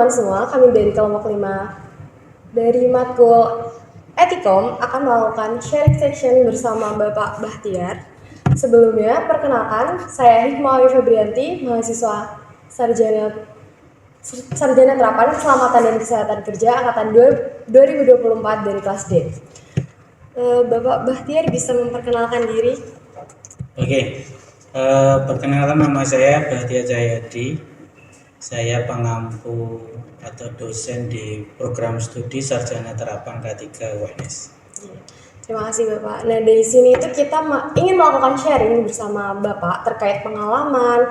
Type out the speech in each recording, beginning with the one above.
teman-teman semua, kami dari kelompok 5 dari matkul Etikom akan melakukan sharing session bersama Bapak Bahtiar. Sebelumnya, perkenalkan, saya Hikmawi Febrianti, mahasiswa Sarjana Terapan Keselamatan dan Kesehatan Kerja Angkatan 2024 dari kelas D. Bapak Bahtiar bisa memperkenalkan diri? Oke, perkenalkan nama saya Bahtiar Cahyadi. Saya pengampu atau dosen di program studi Sarjana Terapan K3 UNS. Terima kasih Bapak. Nah dari sini itu kita ingin melakukan sharing bersama Bapak terkait pengalaman,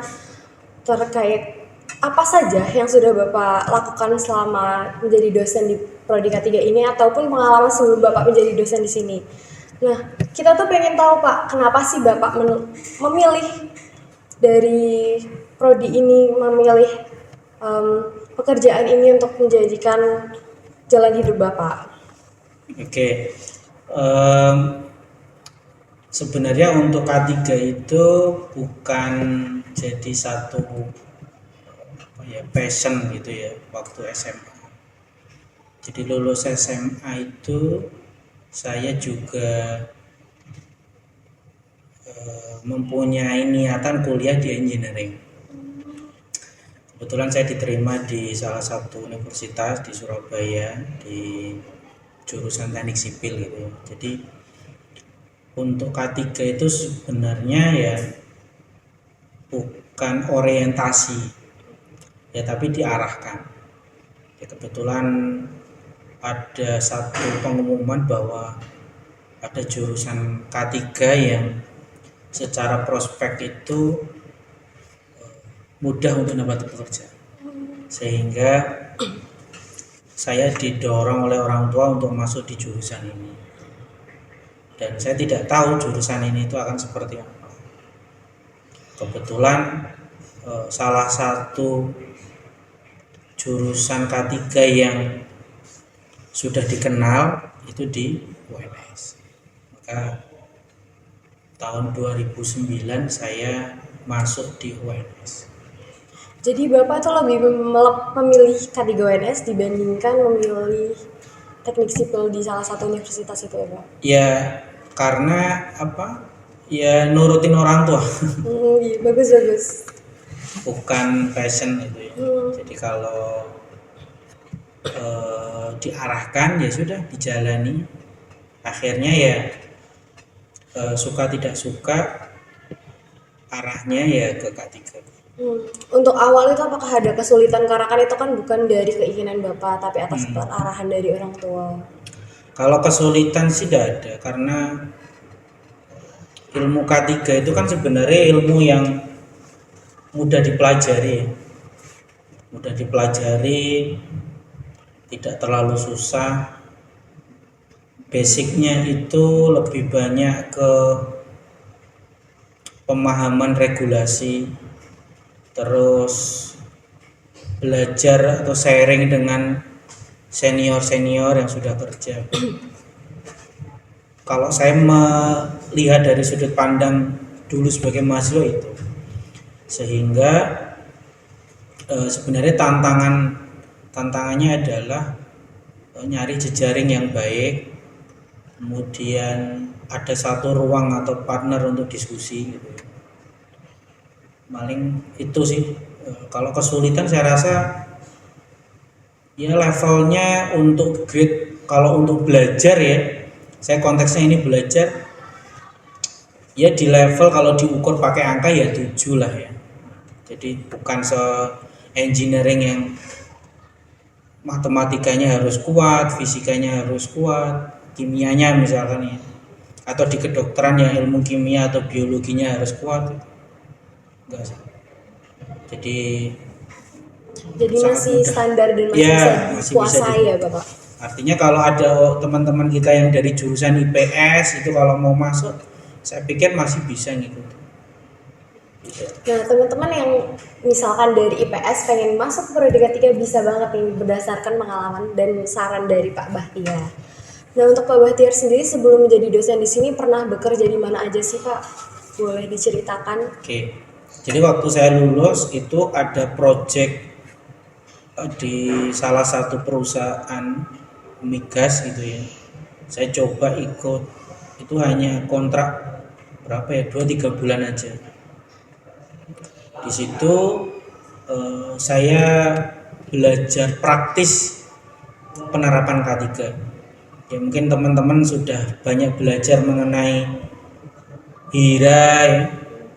terkait apa saja yang sudah Bapak lakukan selama menjadi dosen di Prodi K3 ini ataupun pengalaman sebelum Bapak menjadi dosen di sini. Nah, kita tuh pengen tahu Pak, kenapa sih Bapak memilih dari Prodi ini, memilih pekerjaan ini untuk menjadikan jalan hidup Bapak? Oke, sebenarnya untuk K3 itu bukan jadi satu passion gitu ya waktu SMA. Jadi lulus SMA itu saya juga mempunyai niatan kuliah di engineering. Kebetulan saya diterima di salah satu universitas di Surabaya di jurusan teknik sipil gitu ya. Jadi untuk K3 itu sebenarnya ya bukan orientasi ya, tapi diarahkan. Ya, kebetulan ada satu pengumuman bahwa ada jurusan K3 yang secara prospek itu mudah untuk dapat pekerjaan, sehingga saya didorong oleh orang tua untuk masuk di jurusan ini, dan saya tidak tahu jurusan ini itu akan seperti apa. Kebetulan salah satu jurusan K3 yang sudah dikenal itu di UNS. Maka tahun 2009 saya masuk di UNS. Jadi Bapak tuh lebih memilih K3 UNS dibandingkan memilih teknik sipil di salah satu universitas itu ya Pak? Ya karena apa? Ya nurutin orang tua. Iya, bagus. Bukan passion itu ya. Jadi kalau diarahkan ya sudah dijalani. Akhirnya ya suka tidak suka arahnya ya ke K3. Untuk awal itu apakah ada kesulitan karena kan itu kan bukan dari keinginan Bapak tapi atas arahan dari orang tua? Kalau kesulitan sih tidak ada, karena ilmu K3 itu kan sebenarnya ilmu yang mudah dipelajari, tidak terlalu susah. Basicnya itu lebih banyak ke pemahaman regulasi, terus belajar atau sharing dengan senior yang sudah kerja. Kalau saya melihat dari sudut pandang dulu sebagai mahasiswa itu, sehingga sebenarnya tantangannya adalah nyari jejaring yang baik, kemudian ada satu ruang atau partner untuk diskusi gitu. Paling itu sih. Kalau kesulitan saya rasa ya levelnya untuk grade, kalau untuk belajar ya, saya konteksnya ini belajar ya di level kalau diukur pakai angka ya 7 lah ya. Jadi bukan engineering yang matematikanya harus kuat, fisikanya harus kuat, kimianya misalkan ya, atau di kedokteran yang ilmu kimia atau biologinya harus kuat. Enggak sih. Jadi masih mudah. Standar dan masih ya, bisa dikuasai ya Bapak? Artinya kalau ada teman-teman kita yang dari jurusan IPS itu kalau mau masuk, saya pikir masih bisa ngikutin. Nah teman-teman yang misalkan dari IPS pengen masuk ke Prodi K3 bisa banget nih berdasarkan pengalaman dan saran dari Pak Bahtiar. Nah untuk Pak Bahtiar sendiri sebelum menjadi dosen di sini pernah bekerja di mana aja sih Pak? Boleh diceritakan? Oke. Jadi waktu saya lulus itu ada project di salah satu perusahaan migas gitu ya. Saya coba ikut, itu hanya kontrak berapa ya, 2-3 bulan aja. Di situ saya belajar praktis penerapan K3. Ya mungkin teman-teman sudah banyak belajar mengenai HIRA ya,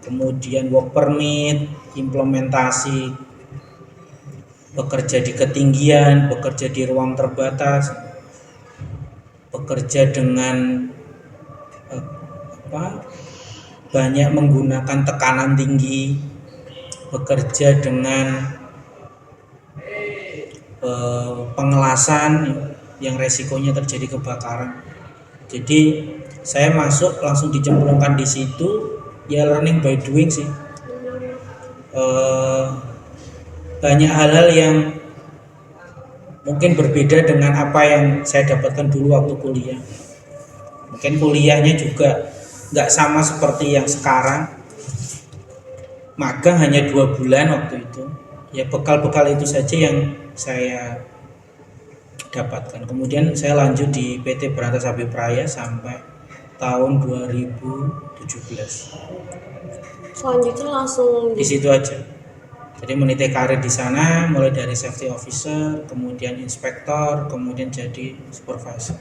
kemudian work permit, implementasi, bekerja di ketinggian, bekerja di ruang terbatas, bekerja dengan banyak menggunakan tekanan tinggi, bekerja dengan pengelasan yang resikonya terjadi kebakaran. Jadi saya masuk langsung dicemplungkan di situ, ya learning by doing sih. Banyak hal-hal yang mungkin berbeda dengan apa yang saya dapatkan dulu waktu kuliah. Mungkin kuliahnya juga nggak sama seperti yang sekarang. Magang hanya 2 bulan waktu itu. Ya bekal-bekal itu saja yang saya dapatkan. Kemudian saya lanjut di PT Berantas Abipraya sampai tahun 2017. Selanjutnya langsung Di situ aja. Jadi meniti karir di sana, mulai dari safety officer, kemudian inspektor, kemudian jadi supervisor.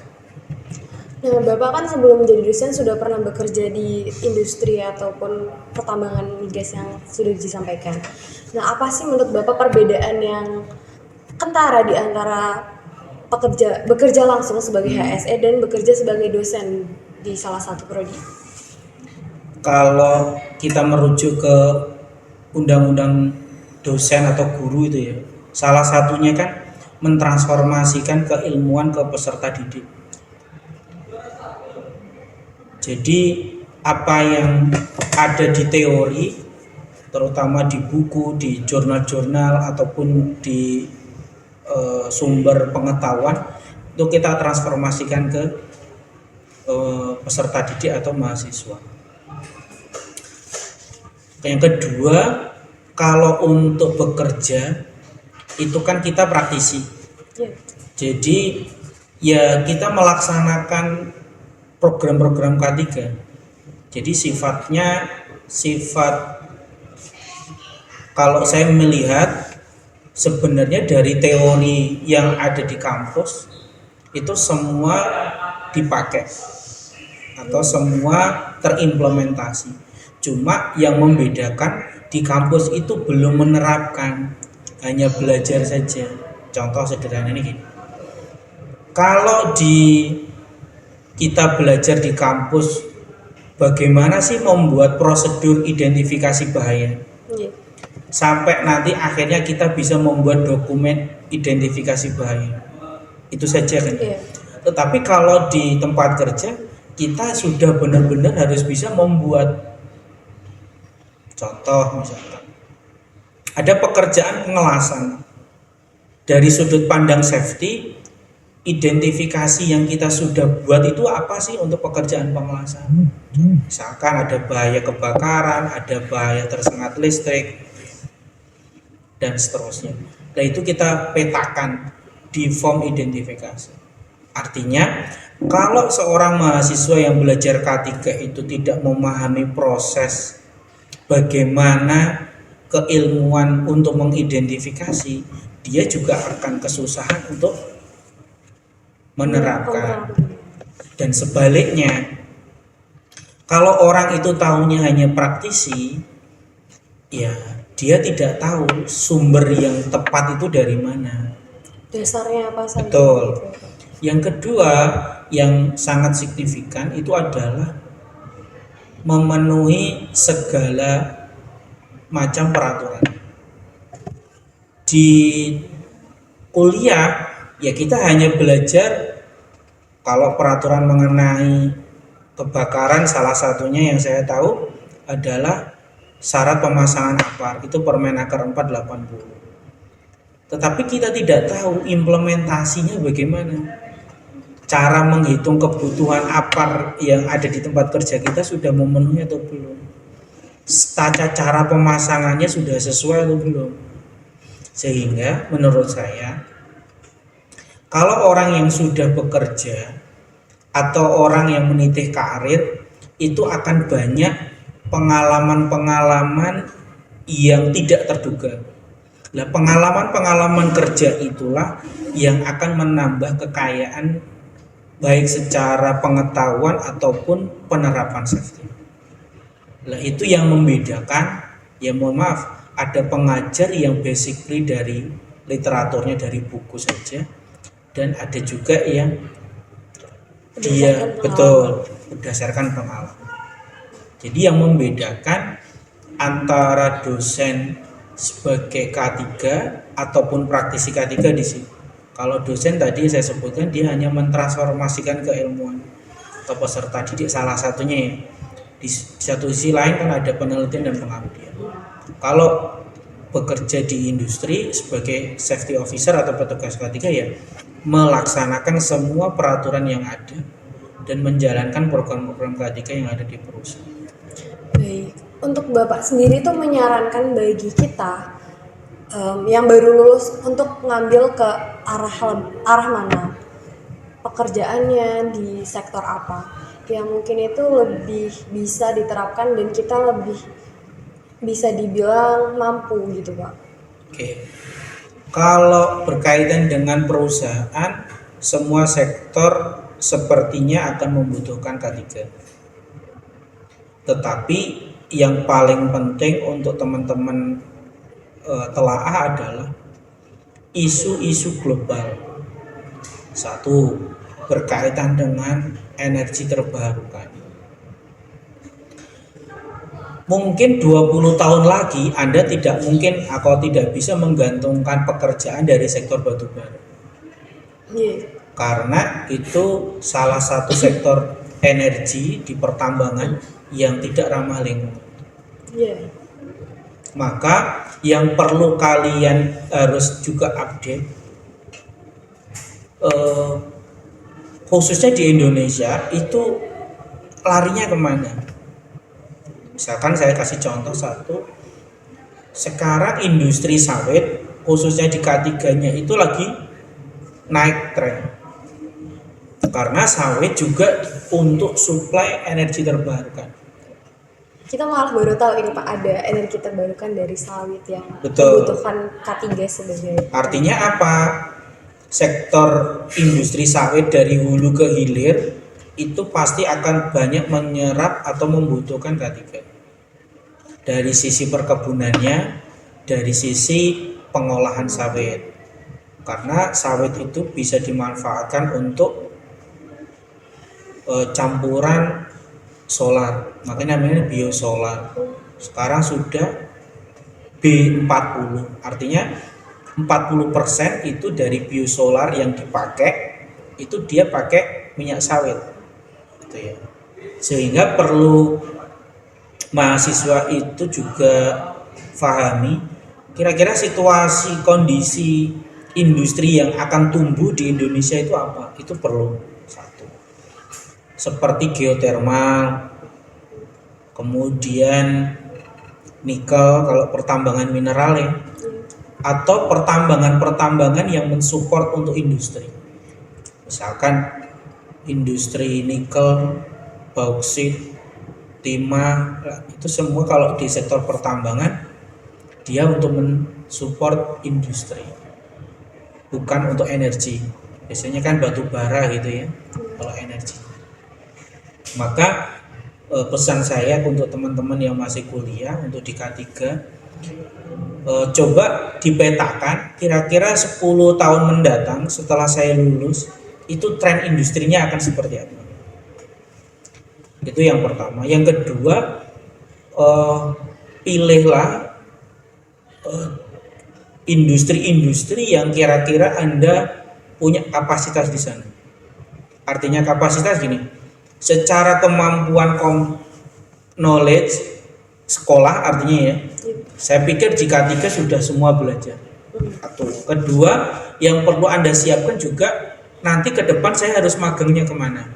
Nah, Bapak kan sebelum menjadi dosen sudah pernah bekerja di industri ataupun pertambangan migas yang sudah disampaikan. Nah, apa sih menurut Bapak perbedaan yang kentara di antara bekerja langsung sebagai HSE dan bekerja sebagai dosen di salah satu prodi? Kalau kita merujuk ke undang-undang dosen atau guru itu ya, salah satunya kan mentransformasikan keilmuan ke peserta didik. Jadi apa yang ada di teori, terutama di buku, di jurnal-jurnal ataupun di sumber pengetahuan, itu kita transformasikan ke peserta didik atau mahasiswa. Yang kedua, kalau untuk bekerja itu kan kita praktisi. Jadi ya kita melaksanakan program-program K3. Jadi sifat kalau saya melihat sebenarnya dari teori yang ada di kampus itu semua dipakai atau semua terimplementasi. Cuma yang membedakan di kampus itu belum menerapkan, hanya belajar saja. Contoh sederhana ini gini. Kalau kita belajar di kampus bagaimana sih membuat prosedur identifikasi bahaya, sampai nanti akhirnya kita bisa membuat dokumen identifikasi bahaya, itu saja kan. Tetapi kalau di tempat kerja kita sudah benar-benar harus bisa membuat. Contoh misalkan ada pekerjaan pengelasan, dari sudut pandang safety, identifikasi yang kita sudah buat itu apa sih untuk pekerjaan pengelasan. Misalkan ada bahaya kebakaran, ada bahaya tersengat listrik, dan seterusnya. Nah itu kita petakan di form identifikasi. Artinya kalau seorang mahasiswa yang belajar K3 itu tidak memahami proses bagaimana keilmuan untuk mengidentifikasi, dia juga akan kesusahan untuk menerapkan. Dan sebaliknya, kalau orang itu tahunya hanya praktisi, ya dia tidak tahu sumber yang tepat itu dari mana, dasarnya apa saja. Betul. Gitu. Yang kedua yang sangat signifikan itu adalah memenuhi segala macam peraturan. Di kuliah ya kita hanya belajar kalau peraturan mengenai kebakaran, salah satunya yang saya tahu adalah syarat pemasangan APAR, itu Permenaker 480. Tetapi kita tidak tahu implementasinya bagaimana. Cara menghitung kebutuhan APAR yang ada di tempat kerja kita sudah memenuhi atau belum. Tata cara pemasangannya sudah sesuai atau belum. Sehingga menurut saya, kalau orang yang sudah bekerja atau orang yang meniti karir, itu akan banyak pengalaman-pengalaman yang tidak terduga. Nah, pengalaman-pengalaman kerja itulah yang akan menambah kekayaan baik secara pengetahuan ataupun penerapan safety. Nah, itu yang membedakan, ya mohon maaf, ada pengajar yang basically dari literaturnya dari buku saja, dan ada juga yang dia betul berdasarkan pengalaman. Jadi yang membedakan antara dosen sebagai K3 ataupun praktisi K3 di sini. Kalau dosen tadi saya sebutkan dia hanya mentransformasikan keilmuan atau peserta didik salah satunya ya. Di satu sisi lain kan ada penelitian dan pengabdian. Kalau bekerja di industri sebagai safety officer atau petugas K3 ya melaksanakan semua peraturan yang ada dan menjalankan program-program K3 yang ada di perusahaan. Baik, untuk Bapak sendiri tuh menyarankan bagi kita yang baru lulus untuk ngambil ke arah mana? Pekerjaannya di sektor apa? Yang mungkin itu lebih bisa diterapkan dan kita lebih bisa dibilang mampu gitu Pak. Oke. Kalau berkaitan dengan perusahaan, semua sektor sepertinya akan membutuhkan K3. Tetapi yang paling penting untuk teman-teman telaah adalah isu-isu global. Satu, berkaitan dengan energi terbarukan. Mungkin 20 tahun lagi Anda tidak mungkin atau tidak bisa menggantungkan pekerjaan dari sektor batubara. Karena itu salah satu sektor energi di pertambangan yang tidak ramah lingkungan. Maka yang perlu kalian harus juga update, khususnya di Indonesia itu larinya kemana? Misalkan saya kasih contoh satu, sekarang industri sawit khususnya di K3-nya itu lagi naik tren. Karena sawit juga untuk suplai energi terbarukan. Kita malah baru tahu ini Pak ada energi terbarukan dari sawit yang Betul. membutuhkan K3 sebagai. Artinya apa? Sektor industri sawit dari hulu ke hilir itu pasti akan banyak menyerap atau membutuhkan K3. Dari sisi perkebunannya, dari sisi pengolahan sawit. Karena sawit itu bisa dimanfaatkan untuk campuran solar, makanya namanya biosolar. Sekarang sudah B40, artinya 40% itu dari biosolar yang dipakai itu dia pakai minyak sawit, gitu ya. Sehingga perlu mahasiswa itu juga pahami kira-kira situasi kondisi industri yang akan tumbuh di Indonesia itu apa. Itu perlu seperti geotermal, kemudian nikel kalau pertambangan mineral ya, atau pertambangan-pertambangan yang mensupport untuk industri. Misalkan industri nikel, bauksit, timah, itu semua kalau di sektor pertambangan dia untuk mensupport industri, bukan untuk energi. Biasanya kan batu bara gitu ya kalau energi. Maka pesan saya untuk teman-teman yang masih kuliah untuk di K3, coba dipetakan kira-kira 10 tahun mendatang setelah saya lulus itu tren industrinya akan seperti apa. Itu yang pertama. Yang kedua, pilihlah industri-industri yang kira-kira Anda punya kapasitas di sana. Artinya kapasitas gini, secara kemampuan knowledge sekolah artinya ya, saya pikir di K3 sudah semua belajar. Satu. Kedua, yang perlu Anda siapkan juga nanti ke depan saya harus magangnya kemana.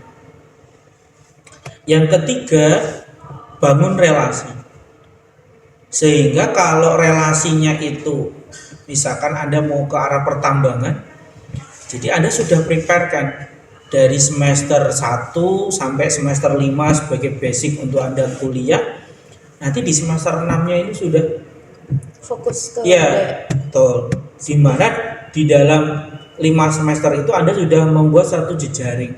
Yang ketiga, bangun relasi. Sehingga kalau relasinya itu misalkan Anda mau ke arah pertambangan, jadi Anda sudah prepare kan dari semester 1 sampai semester 5 sebagai basic untuk Anda kuliah. Nanti di semester 6-nya ini sudah Fokus ke ya, betul. Dimana di dalam 5 semester itu Anda sudah membuat satu jejaring.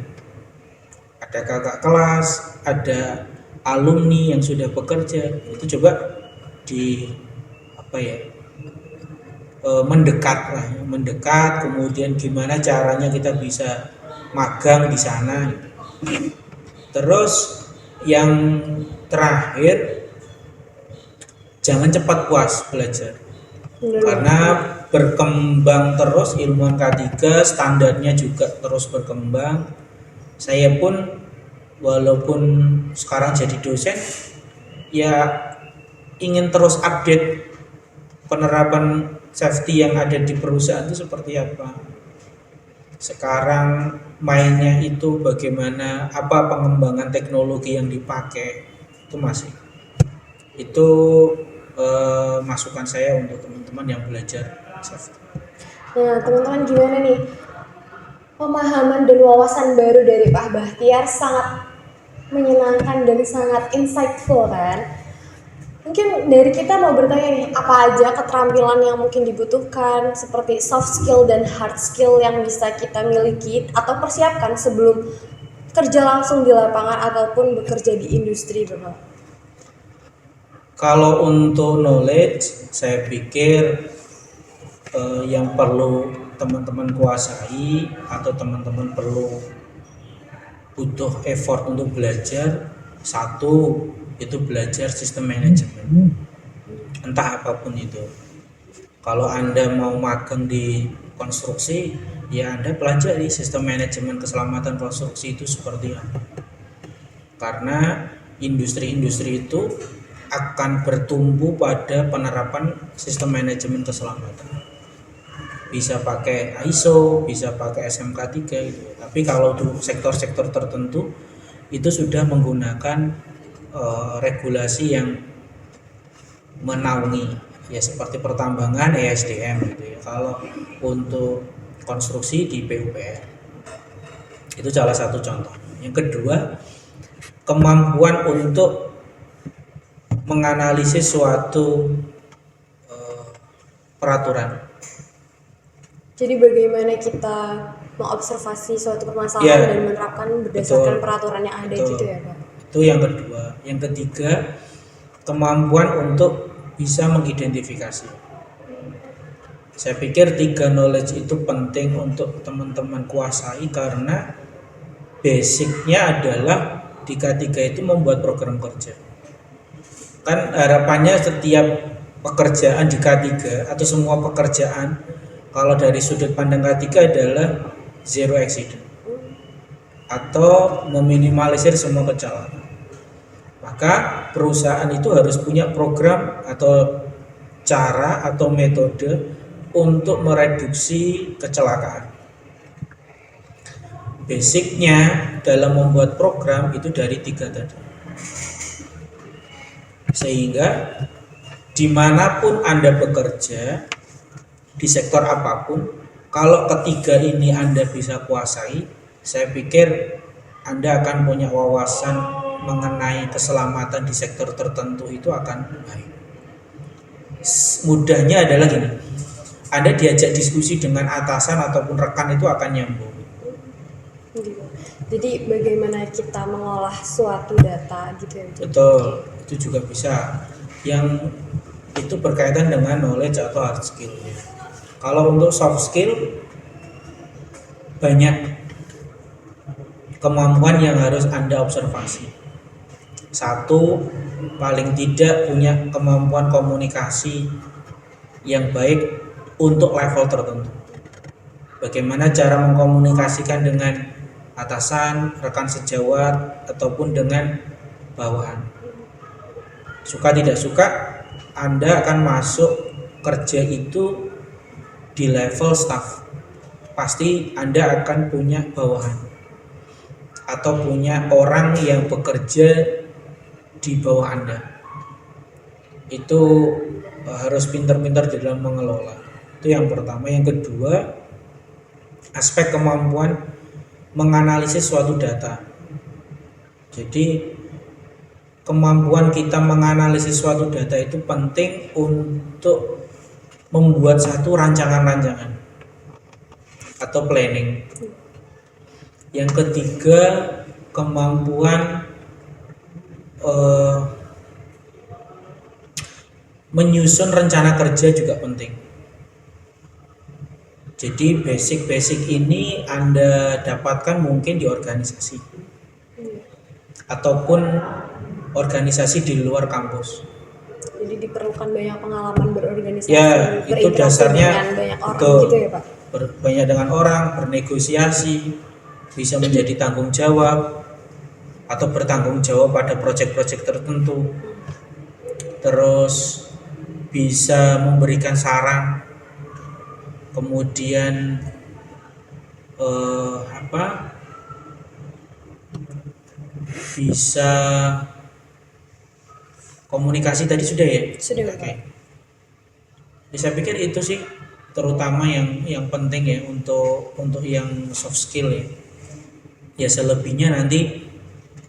Ada kakak kelas, ada alumni yang sudah bekerja. Itu coba di apa ya? Mendekat lah, mendekat, kemudian gimana caranya kita bisa magang di sana. Terus yang terakhir, jangan cepat puas belajar. bener Karena banget. berkembang terus ilmuwan K3, standarnya juga terus berkembang. Saya pun walaupun sekarang jadi dosen, ya ingin terus update penerapan safety yang ada di perusahaan itu seperti apa. Sekarang mainnya itu bagaimana, apa pengembangan teknologi yang dipakai, itu masih. Itu masukan saya untuk teman-teman yang belajar safety. Nah, teman-teman gimana nih? Pemahaman dan wawasan baru dari Pak Bahtiar sangat menyenangkan dan sangat insightful kan? Mungkin dari kita mau bertanya nih, apa aja keterampilan yang mungkin dibutuhkan seperti soft skill dan hard skill yang bisa kita miliki atau persiapkan sebelum kerja langsung di lapangan ataupun bekerja di industri, Bapak? Kalau untuk knowledge, saya pikir yang perlu teman-teman kuasai atau teman-teman perlu butuh effort untuk belajar, satu itu belajar sistem manajemen, entah apapun itu. Kalau Anda mau magang di konstruksi, ya Anda pelajari sistem manajemen keselamatan konstruksi itu seperti apa. Karena industri-industri itu akan bertumbuh pada penerapan sistem manajemen keselamatan. Bisa pakai ISO, bisa pakai SMK 3 gitu. Tapi kalau untuk sektor-sektor tertentu itu sudah menggunakan regulasi yang menaungi, ya seperti pertambangan ESDM gitu ya. Kalau untuk konstruksi di PUPR. Itu salah satu contoh. Yang kedua, kemampuan untuk menganalisis suatu peraturan. Jadi bagaimana kita mengobservasi suatu permasalahan Ya, dan menerapkan berdasarkan betul. peraturan yang ada Betul. gitu ya, Pak? Itu yang kedua. Yang ketiga, kemampuan untuk bisa mengidentifikasi. Saya pikir 3 knowledge itu penting untuk teman-teman kuasai karena basicnya adalah di K3 itu membuat program kerja. Kan harapannya setiap pekerjaan di K3 atau semua pekerjaan kalau dari sudut pandang K3 adalah zero accident atau meminimalisir semua kecelakaan. Maka perusahaan itu harus punya program atau cara atau metode untuk mereduksi kecelakaan. Basicnya dalam membuat program itu dari 3 tadi. Sehingga dimanapun Anda bekerja, di sektor apapun, kalau ketiga ini Anda bisa kuasai, saya pikir Anda akan punya wawasan mengenai keselamatan di sektor tertentu itu akan baik. Mudahnya adalah gini, Anda diajak diskusi dengan atasan ataupun rekan itu akan nyambung. Gitu. Jadi bagaimana kita mengolah suatu data gitu ya? Betul, itu juga bisa. Yang itu berkaitan dengan knowledge atau hard skill. Kalau untuk soft skill, banyak kemampuan yang harus Anda observasi. Satu, paling tidak punya kemampuan komunikasi yang baik untuk level tertentu. Bagaimana cara mengkomunikasikan dengan atasan, rekan sejawat, ataupun dengan bawahan. Suka tidak suka, Anda akan masuk kerja itu di level staff. Pasti Anda akan punya bawahan atau punya orang yang bekerja di bawah Anda. Itu harus pintar-pintar di dalam mengelola. Itu yang pertama. Yang kedua, aspek kemampuan menganalisis suatu data. Jadi kemampuan kita menganalisis suatu data itu penting untuk membuat satu rancangan-rancangan atau planning. Yang ketiga, kemampuan menyusun rencana kerja juga penting. Jadi basic-basic ini Anda dapatkan mungkin di organisasi ataupun organisasi di luar kampus. Jadi diperlukan banyak pengalaman berorganisasi, Ya, itu berinteraksi dasarnya dengan banyak orang betul. gitu ya Pak. Banyak dengan orang, bernegosiasi, bisa menjadi tanggung jawab atau bertanggung jawab pada proyek-proyek tertentu. Terus bisa memberikan saran, kemudian bisa komunikasi tadi sudah ya? Sudah Pak. Oke. Ya, saya pikir itu sih terutama yang penting ya untuk yang soft skill ya. Ya selebihnya nanti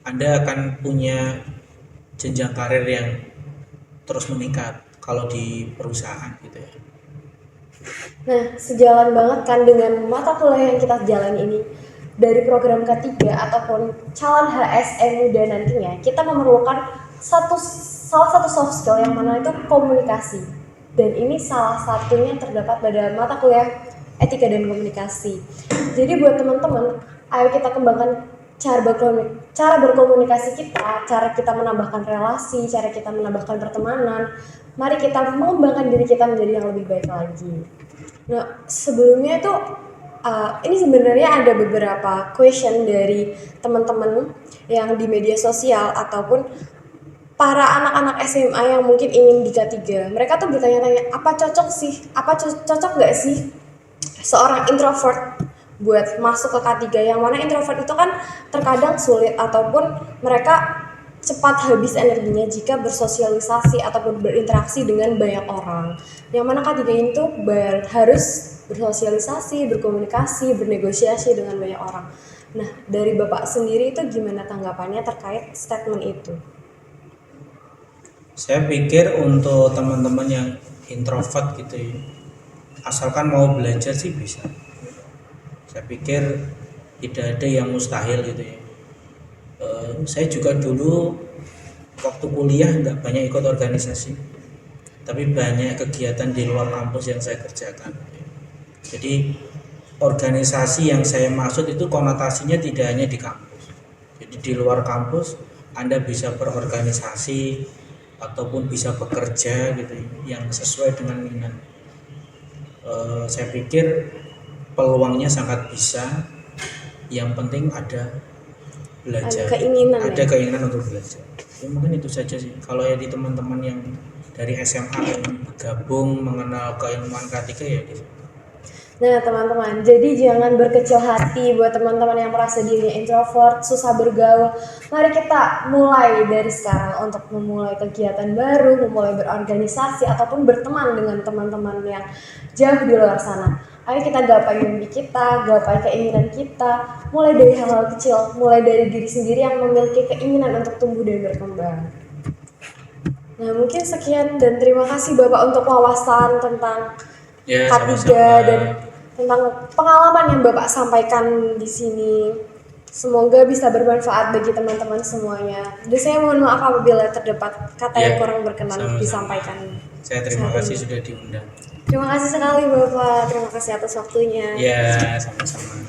Anda akan punya jenjang karir yang terus meningkat kalau di perusahaan gitu ya. Nah, sejalan banget kan dengan mata kuliah yang kita jalani ini, dari program K3 ataupun calon HSM muda nantinya, kita memerlukan salah satu soft skill yang mana itu komunikasi. Dan ini salah satunya terdapat pada mata kuliah etika dan komunikasi. Jadi buat teman-teman, ayo kita kembangkan cara berkomunikasi kita, cara kita menambahkan relasi, cara kita menambahkan pertemanan. Mari kita mengembangkan diri kita menjadi yang lebih baik lagi. Nah, sebelumnya itu ini sebenarnya ada beberapa question dari teman-teman yang di media sosial ataupun para anak-anak SMA yang mungkin ingin di K3. Mereka tuh bertanya-tanya, apa cocok nggak sih seorang introvert buat masuk ke K3, yang mana introvert itu kan terkadang sulit ataupun mereka cepat habis energinya jika bersosialisasi ataupun berinteraksi dengan banyak orang. Yang mana K3 itu harus bersosialisasi, berkomunikasi, bernegosiasi dengan banyak orang. Nah, dari Bapak sendiri itu gimana tanggapannya terkait statement itu? Saya pikir untuk teman-teman yang introvert gitu ya, asalkan mau belajar sih bisa. Saya pikir tidak ada yang mustahil gitu ya. Saya juga dulu waktu kuliah nggak banyak ikut organisasi, tapi banyak kegiatan di luar kampus yang saya kerjakan. Jadi organisasi yang saya maksud itu konotasinya tidak hanya di kampus. Jadi di luar kampus Anda bisa berorganisasi ataupun bisa bekerja gitu yang sesuai dengan minat. Saya pikir peluangnya sangat bisa. Yang penting ada belajar, ada keinginan untuk belajar. Ya, mungkin itu saja sih. Kalau ya di teman-teman yang dari SMA yang bergabung mengenal keilmuan K3 ya gitu. Nah teman-teman, jadi jangan berkecil hati buat teman-teman yang merasa dirinya introvert, susah bergaul. Mari kita mulai dari sekarang untuk memulai kegiatan baru, memulai berorganisasi ataupun berteman dengan teman-teman yang jauh di luar sana. Ayo kita gapai mimpi kita, gapai keinginan kita, mulai dari hal-hal kecil, mulai dari diri sendiri yang memiliki keinginan untuk tumbuh dan berkembang. Nah mungkin sekian dan terima kasih Bapak untuk wawasan tentang Ya, K3 sama-sama. dan tentang pengalaman yang Bapak sampaikan di sini. Semoga bisa bermanfaat bagi teman-teman semuanya. Dan saya mohon maaf apabila terdapat kata yang kurang berkenan sama-sama. disampaikan. Saya terima kasih sudah diundang. Terima kasih sekali Bapak, terima kasih atas waktunya. Ya, sama-sama.